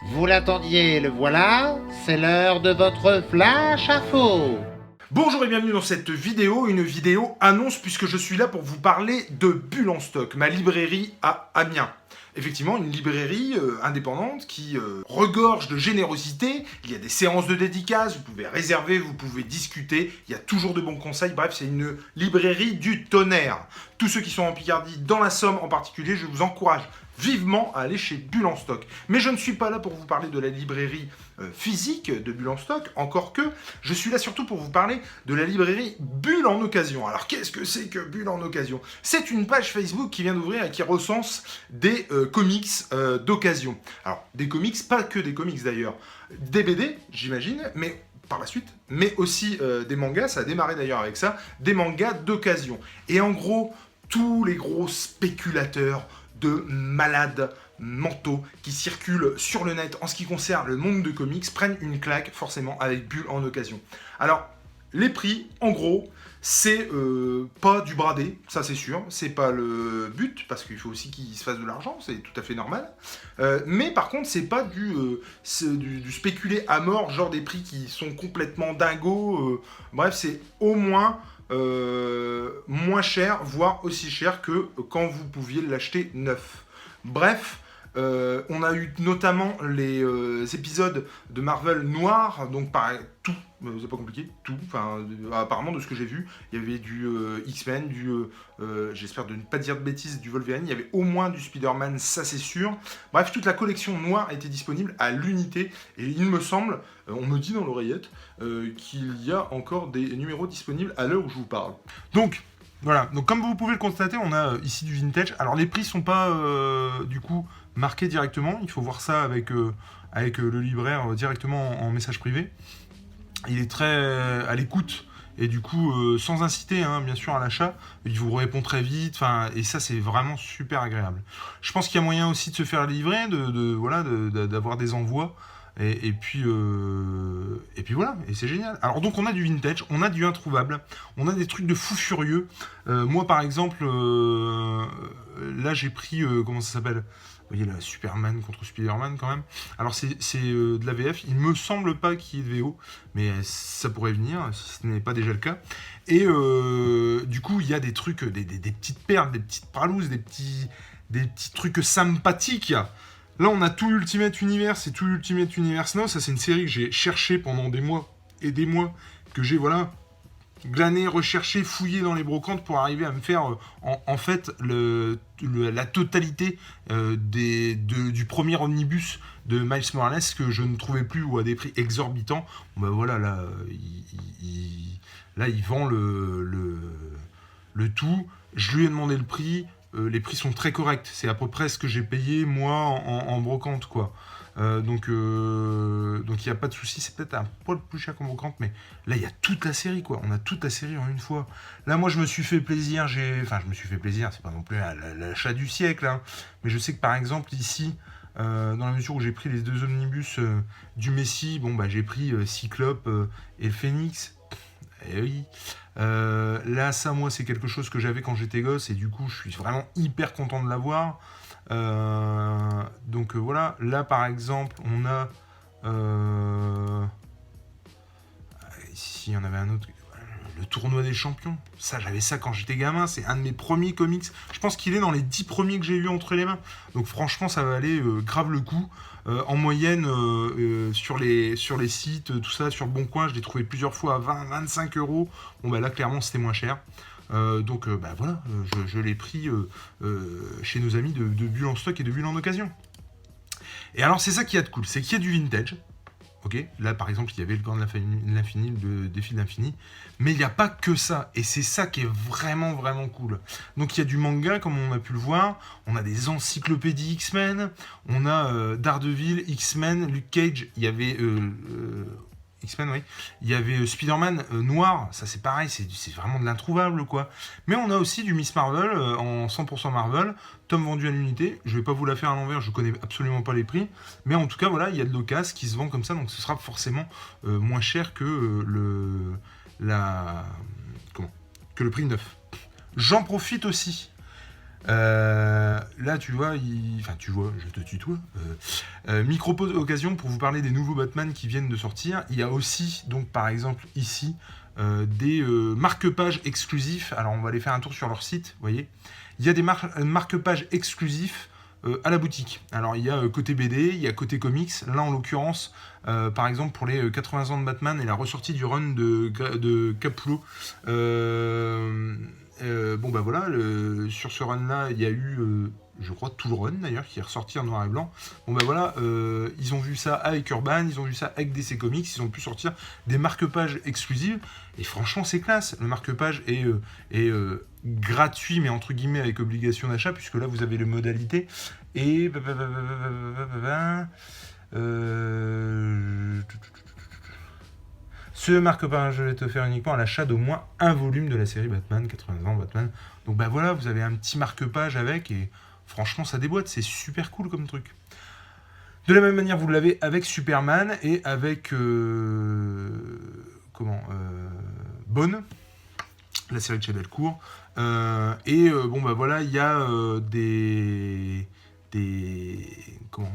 Vous l'attendiez, le voilà, c'est l'heure de votre flash info. Bonjour et bienvenue dans cette vidéo, une vidéo annonce puisque je suis là pour vous parler de Bulle en stock, ma librairie à Amiens. Effectivement, une librairie indépendante qui regorge de générosité. Il y a des séances de dédicaces, vous pouvez réserver, vous pouvez discuter. Il y a toujours de bons conseils. Bref, c'est une librairie du tonnerre. Tous ceux qui sont en Picardie, dans la Somme en particulier, je vous encourage vivement à aller chez Bulle en stock. Mais je ne suis pas là pour vous parler de la librairie physique de Bulle en stock, encore que je suis là surtout pour vous parler de la librairie Bulle en occasion. Alors qu'est-ce que c'est que Bulle en occasion? C'est une page Facebook qui vient d'ouvrir et qui recense des comics d'occasion. Alors des comics, pas que des comics d'ailleurs, des BD j'imagine, mais par la suite, mais aussi des mangas, ça a démarré d'ailleurs avec ça, des mangas d'occasion. Et en gros, tous les gros spéculateurs de malades mentaux qui circulent sur le net en ce qui concerne le monde de comics prennent une claque forcément avec Bulle en occasion. Alors, les prix, en gros, c'est pas du bradé, ça c'est sûr, c'est pas le but, parce qu'il faut aussi qu'il se fasse de l'argent, c'est tout à fait normal. Mais par contre, c'est pas du spéculé à mort, genre des prix qui sont complètement dingos. Bref, c'est au moins moins cher, voire aussi cher que quand vous pouviez l'acheter neuf. Bref, on a eu notamment les épisodes de Marvel noirs, donc pareil, tout, c'est pas compliqué, tout, enfin, apparemment de ce que j'ai vu, il y avait du X-Men, j'espère de ne pas dire de bêtises, du Wolverine, il y avait au moins du Spider-Man, ça c'est sûr. Bref, toute la collection noire était disponible à l'unité, et il me semble, on me dit dans l'oreillette, qu'il y a encore des numéros disponibles à l'heure où je vous parle. Donc, voilà, donc comme vous pouvez le constater, on a ici du vintage. Alors les prix sont pas du coup marqués directement, il faut voir ça avec le libraire directement en message privé. Il est très à l'écoute et du coup sans inciter bien sûr à l'achat, il vous répond très vite, et ça c'est vraiment super agréable. Je pense qu'il y a moyen aussi de se faire livrer, d'avoir des envois. Et puis voilà, et c'est génial. Alors donc on a du vintage, on a du introuvable, on a des trucs de fou furieux. Moi par exemple, là j'ai pris, comment ça s'appelle? Vous voyez là, Superman contre Spider-Man quand même. Alors c'est de la VF, il me semble pas qu'il y ait de VO, mais ça pourrait venir si ce n'est pas déjà le cas. Et du coup il y a des trucs, des petites perles, des petites pralouses, des petits trucs sympathiques. Là, on a tout Ultimate Universe et tout Ultimate Universe Now. Ça, c'est une série que j'ai cherchée pendant des mois et des mois, que j'ai, glané, recherché, fouillé dans les brocantes pour arriver à me faire, en fait, la totalité du premier omnibus de Miles Morales que je ne trouvais plus ou à des prix exorbitants. Bon, ben voilà, là, il vend le tout. Je lui ai demandé le prix. Les prix sont très corrects. C'est à peu près ce que j'ai payé, moi, en brocante, quoi. Donc il n'y a pas de souci. C'est peut-être un poil plus cher qu'en brocante, mais là, il y a toute la série, quoi. On a toute la série en une fois. Là, moi, je me suis fait plaisir. Je me suis fait plaisir. C'est pas non plus l'achat du siècle, hein. Mais je sais que, par exemple, ici, dans la mesure où j'ai pris les deux omnibus du Messi, j'ai pris Cyclope et le Phénix. Eh oui. Là, ça, moi, c'est quelque chose que j'avais quand j'étais gosse et du coup, je suis vraiment hyper content de l'avoir. Donc voilà. Là, par exemple, on a ici, il y en avait un autre. Le tournoi des champions. Ça, j'avais ça quand j'étais gamin. C'est un de mes premiers comics. Je pense qu'il est dans les 10 premiers que j'ai eu entre les mains. Donc franchement, ça va aller grave le coup. En moyenne, sur les sites, tout ça, sur Boncoin, je l'ai trouvé plusieurs fois à 20-25 euros. Là, clairement, c'était moins cher. Donc voilà, je l'ai pris chez nos amis de Bulle en stock et de Bulle en occasion. Et alors, c'est ça qui est de cool, c'est qu'il y a du vintage. Ok, là par exemple il y avait le gant de l'infini, le défi de l'infini, mais il n'y a pas que ça, et c'est ça qui est vraiment vraiment cool. Donc il y a du manga comme on a pu le voir, on a des encyclopédies X-Men, on a Daredevil, X-Men, Luke Cage, il y avait X-Men, oui. Il y avait Spider-Man noir, ça c'est pareil, c'est vraiment de l'introuvable, quoi. Mais on a aussi du Miss Marvel en 100% Marvel, tome vendu à l'unité. Je vais pas vous la faire à l'envers, je connais absolument pas les prix. Mais en tout cas, voilà, il y a de l'occasion qui se vend comme ça, donc ce sera forcément moins cher que que le prix neuf. J'en profite aussi Là, tu vois, enfin, tu vois, je te tutoie. Micro-pause occasion pour vous parler des nouveaux Batman qui viennent de sortir. Il y a aussi, donc, par exemple, ici, des marque-pages exclusifs. Alors, on va aller faire un tour sur leur site, vous voyez. Il y a des marque-pages exclusifs à la boutique. Alors, il y a côté BD, il y a côté comics. Là, en l'occurrence, par exemple, pour les 80 ans de Batman et la ressortie du run de Capullo. Bon bah voilà, sur ce run là il y a eu je crois tout le run d'ailleurs qui est ressorti en noir et blanc. Bon bah voilà, ils ont vu ça avec Urban, ils ont vu ça avec DC Comics, ils ont pu sortir des marque-pages exclusives et franchement c'est classe. Le marque-page est gratuit mais entre guillemets avec obligation d'achat puisque là vous avez les modalités et ce marque-page est offert uniquement à l'achat d'au moins un volume de la série Batman, 80 ans Batman. Donc bah voilà, vous avez un petit marque-page avec et franchement ça déboîte, c'est super cool comme truc. De la même manière, vous l'avez avec Superman et avec Bone, la série de chez Delcourt. Bon bah voilà, il y a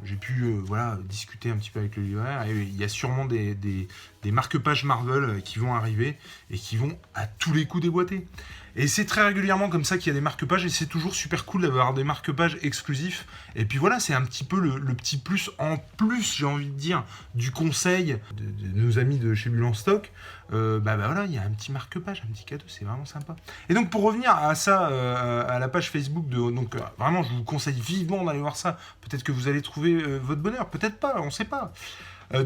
j'ai pu discuter un petit peu avec le libraire et il y a sûrement des marque-pages Marvel qui vont arriver et qui vont à tous les coups déboîter. Et c'est très régulièrement comme ça qu'il y a des marque-pages et c'est toujours super cool d'avoir des marque-pages exclusifs. Et puis voilà, c'est un petit peu le petit plus en plus, j'ai envie de dire, du conseil de nos amis de chez Bulle en Stock. Voilà, il y a un petit marque-page, un petit cadeau, c'est vraiment sympa. Et donc pour revenir à ça, à la page Facebook, vraiment je vous conseille vivement d'aller voir ça. Peut-être que vous allez trouver votre bonheur, peut-être pas, on sait pas.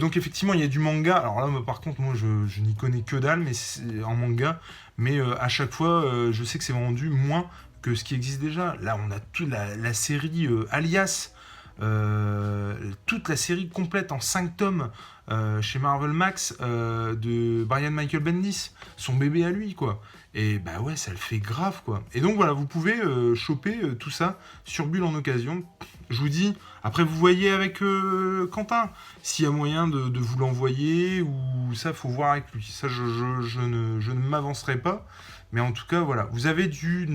Donc effectivement il y a du manga, alors là par contre moi je n'y connais que dalle mais en manga, mais à chaque fois je sais que c'est vendu moins que ce qui existe déjà. Là on a toute la série Alias, toute la série complète en 5 tomes chez Marvel Max de Brian Michael Bendis, son bébé à lui quoi. Et bah ouais ça le fait grave quoi. Et donc voilà vous pouvez choper tout ça sur Bulle en occasion. Je vous dis, après vous voyez avec Quentin, s'il y a moyen de vous l'envoyer, ou ça faut voir avec lui. Ça je ne m'avancerai pas, mais en tout cas voilà, vous avez du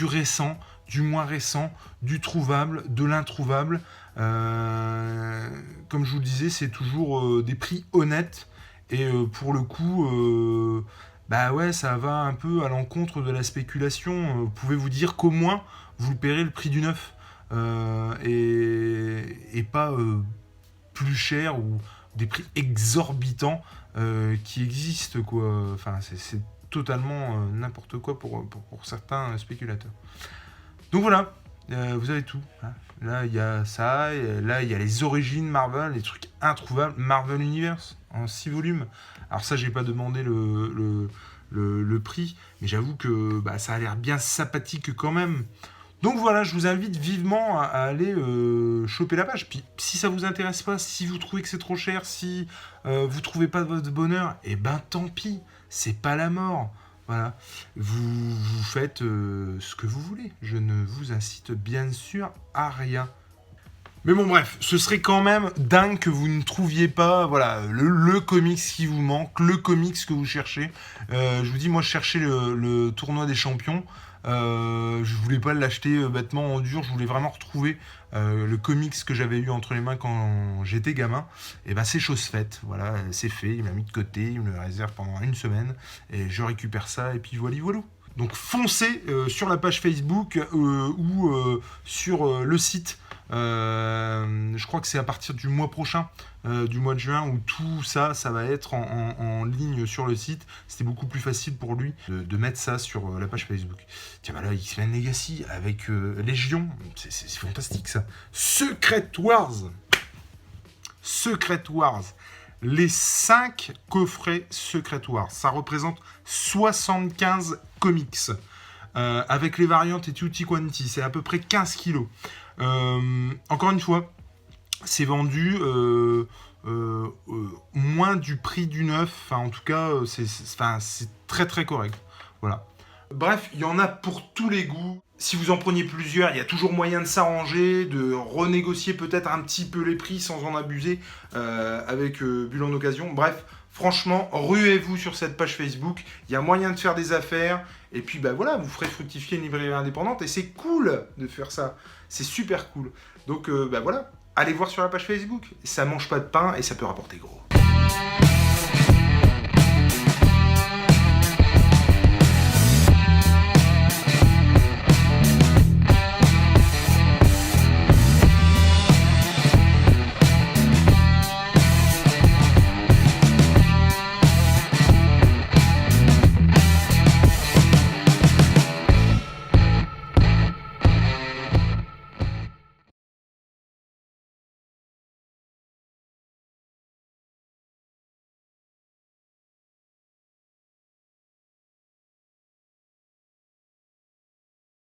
récent, du moins récent, du trouvable, de l'introuvable. Comme je vous le disais, c'est toujours des prix honnêtes, et pour le coup, ça va un peu à l'encontre de la spéculation. Vous pouvez vous dire qu'au moins, vous paierez le prix du neuf. Et pas plus cher ou des prix exorbitants qui existent quoi. Enfin c'est totalement n'importe quoi pour certains spéculateurs. Donc voilà, vous avez tout hein. Là il y a ça, là il y a les origines Marvel, les trucs introuvables, Marvel Universe en 6 volumes. Alors ça j'ai pas demandé le prix, mais j'avoue que ça a l'air bien sympathique quand même. Donc voilà, je vous invite vivement à aller choper la page. Puis si ça vous intéresse pas, si vous trouvez que c'est trop cher, si vous trouvez pas votre bonheur, tant pis, c'est pas la mort. Voilà, vous faites ce que vous voulez. Je ne vous incite bien sûr à rien. Mais bon bref, ce serait quand même dingue que vous ne trouviez pas le comics qui vous manque, le comics que vous cherchez. Je vous dis, moi je cherchais le tournoi des champions. Je voulais pas l'acheter bêtement en dur, je voulais vraiment retrouver le comics que j'avais eu entre les mains quand j'étais gamin. Et c'est chose faite, voilà, c'est fait, il m'a mis de côté, il me le réserve pendant 1 semaine, et je récupère ça, et puis voilà. Donc foncez sur la page Facebook ou sur le site. Je crois que c'est à partir du mois prochain, du mois de juin, où tout ça va être en ligne sur le site. C'était beaucoup plus facile pour lui de mettre ça sur la page Facebook. Tiens, là, X-Men Legacy avec Légion, c'est fantastique ça. Secret Wars, les 5 coffrets Secret Wars, ça représente 75 comics. Avec les variantes et tutti quanti, c'est à peu près 15 kilos. Encore une fois, c'est vendu moins du prix du neuf. Enfin, en tout cas, c'est très très correct. Voilà. Bref, il y en a pour tous les goûts. Si vous en preniez plusieurs, il y a toujours moyen de s'arranger, de renégocier peut-être un petit peu les prix sans en abuser avec Bulle en occasion. Bref, Franchement, ruez-vous sur cette page Facebook, il y a moyen de faire des affaires, et puis bah voilà, vous ferez fructifier une librairie indépendante, et c'est cool de faire ça, c'est super cool. Donc bah voilà, allez voir sur la page Facebook, ça mange pas de pain et ça peut rapporter gros.